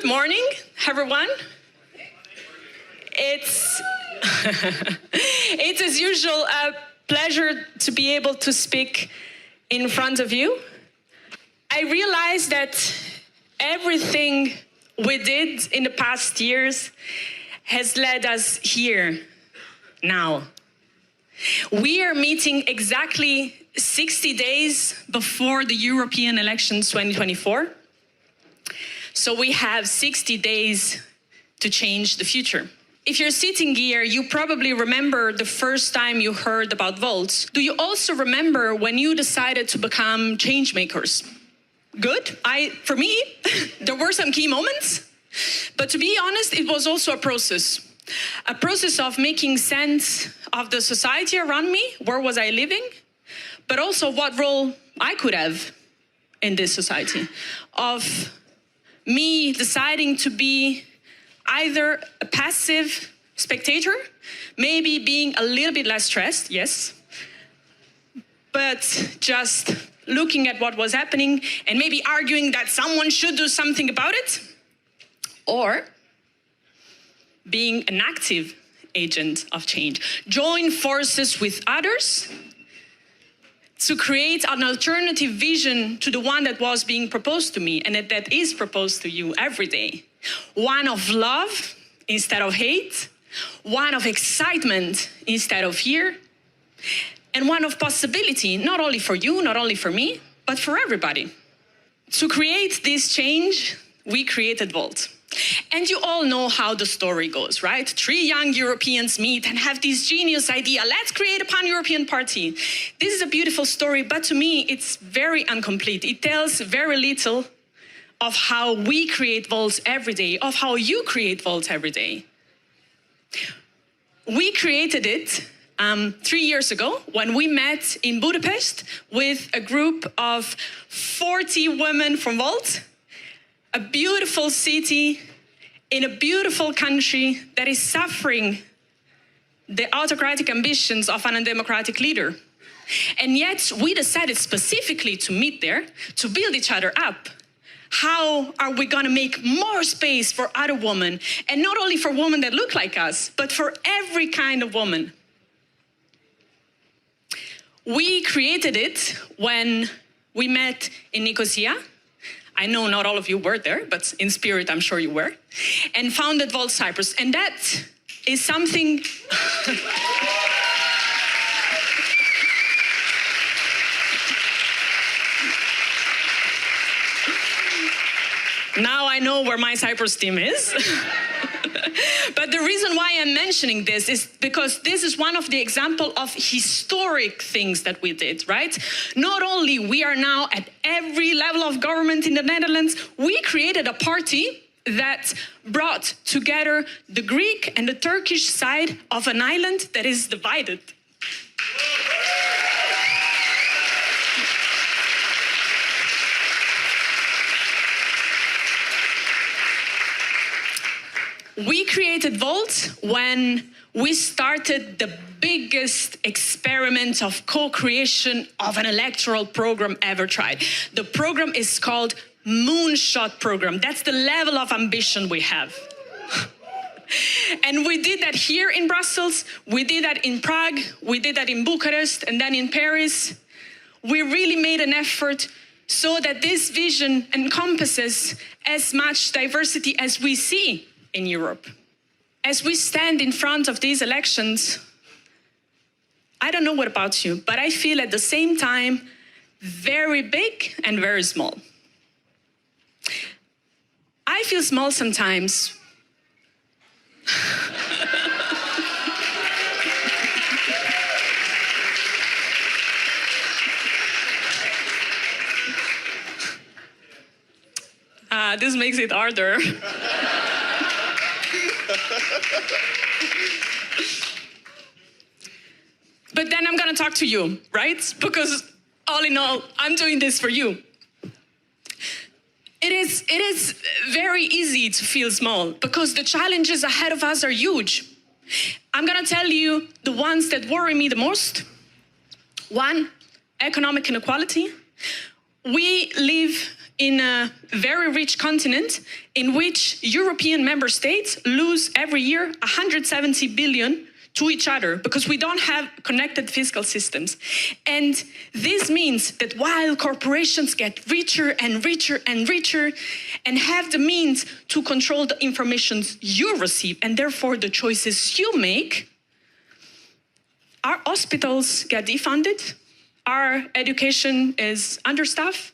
Good morning, everyone. It's as usual a pleasure to be able to speak in front of you. I realize that everything we did in the past years has led us here now. We are meeting exactly 60 days before the European elections 2024. So we have 60 days to change the future. If you're sitting here, you probably remember the first time you heard about votes. Do you also remember when you decided to become change makers? Good. For me, there were some key moments. But to be honest, it was also a process of making sense of the society around me. Where was I living? But also what role I could have in this society. Of me deciding to be either a passive spectator, maybe being a little bit less stressed, yes, but just looking at what was happening and maybe arguing that someone should do something about it, or being an active agent of change. Join forces with others to create an alternative vision to the one that was being proposed to me and that is proposed to you every day. One of love instead of hate, one of excitement instead of fear, and one of possibility, not only for you, not only for me, but for everybody. To create this change, we created Volt. And you all know how the story goes, right? 3 young Europeans meet and have this genius idea, let's create a pan-European party. This is a beautiful story, but to me, it's very incomplete. It tells very little of how we create Volts every day, of how you create Volts every day. We created it 3 years ago when we met in Budapest with a group of 40 women from Volt. A beautiful city in a beautiful country that is suffering the autocratic ambitions of an undemocratic leader. And yet we decided specifically to meet there, to build each other up. How are we gonna make more space for other women? And not only for women that look like us, but for every kind of woman. We created it when we met in Nicosia. I know not all of you were there, but in spirit, I'm sure you were, and founded Volt Cyprus. And that is something... Now I know where my Cyprus team is. But the reason why I'm mentioning this is because this is one of the examples of historic things that we did, right? Not only we are now at every level of government in the Netherlands, we created a party that brought together the Greek and the Turkish side of an island that is divided. We created Volt when we started the biggest experiment of co-creation of an electoral program ever tried. The program is called Moonshot Program. That's the level of ambition we have. And we did that here in Brussels, we did that in Prague, we did that in Bucharest, and then in Paris. We really made an effort so that this vision encompasses as much diversity as we see in Europe. As we stand in front of these elections, I don't know what about you, but I feel at the same time very big and very small. I feel small sometimes. This makes it harder. But then I'm gonna talk to you, right? Because all in all, I'm doing this for you. It is very easy to feel small because the challenges ahead of us are huge. I'm gonna tell you the ones that worry me the most. One, economic inequality. We live in a very rich continent in which European member states lose every year 170 billion to each other because we don't have connected fiscal systems. And this means that while corporations get richer and richer and richer and have the means to control the information you receive and therefore the choices you make, our hospitals get defunded, our education is understaffed,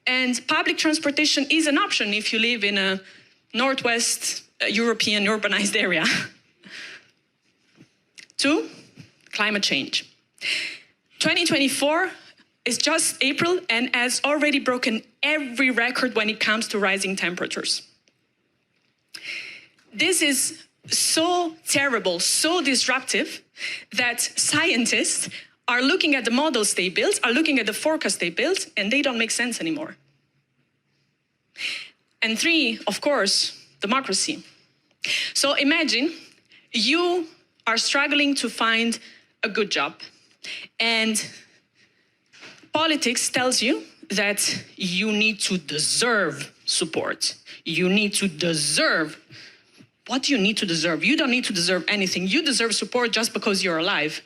and public transportation is an option if you live in a Northwest European urbanized area. 2, climate change. 2024 is just April and has already broken every record when it comes to rising temperatures. This is so terrible, so disruptive, that scientists are looking at the models they built, are looking at the forecast they built, and they don't make sense anymore. And 3, of course, democracy. So imagine you are struggling to find a good job, and politics tells you that you need to deserve support. You need to deserve. What do you need to deserve? You don't need to deserve anything. You deserve support just because you're alive.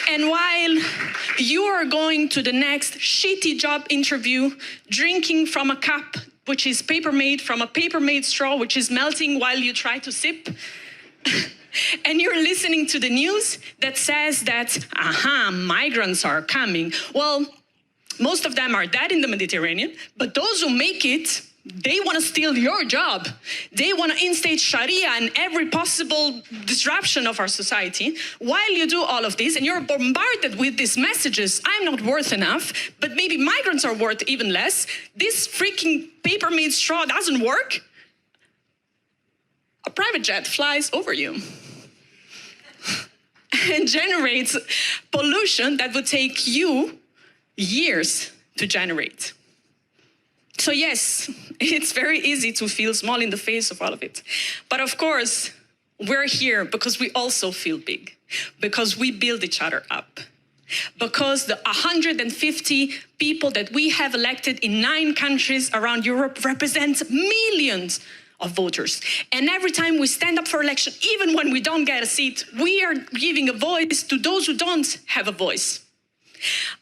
And while you are going to the next shitty job interview, drinking from a cup which is paper-made, from a paper-made straw which is melting while you try to sip, and you're listening to the news that says that, migrants are coming. Well, most of them are dead in the Mediterranean, but those who make it, they want to steal your job. They want to instate Sharia and every possible disruption of our society. While you do all of this and you're bombarded with these messages, I'm not worth enough, but maybe migrants are worth even less. This freaking paper-made straw doesn't work. A private jet flies over you and generates pollution that would take you years to generate. So yes, it's very easy to feel small in the face of all of it. But of course, we're here because we also feel big, because we build each other up, because the 150 people that we have elected in 9 countries around Europe represent millions of voters. And every time we stand up for election, even when we don't get a seat, we are giving a voice to those who don't have a voice.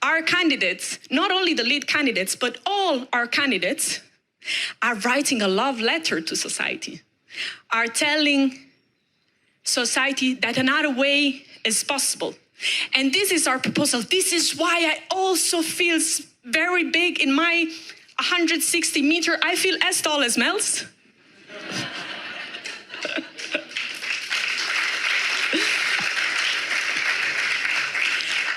Our candidates, not only the lead candidates, but all our candidates are writing a love letter to society, are telling society that another way is possible. And this is our proposal. This is why I also feel very big in my 160 meter. I feel as tall as Mel's.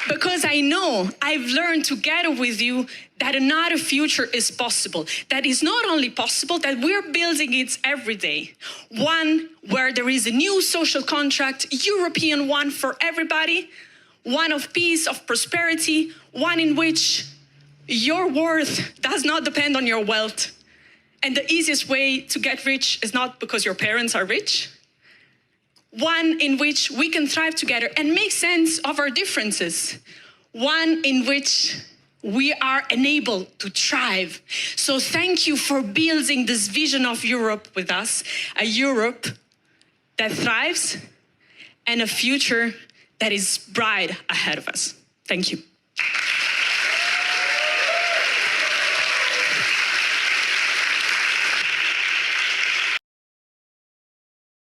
Because I know, I've learned together with you that another future is possible. That is not only possible, that we're building it every day. One where there is a new social contract, European one for everybody, one of peace, of prosperity, one in which your worth does not depend on your wealth. And the easiest way to get rich is not because your parents are rich. One in which we can thrive together and make sense of our differences. One in which we are enabled to thrive. So thank you for building this vision of Europe with us, a Europe that thrives and a future that is bright ahead of us. Thank you.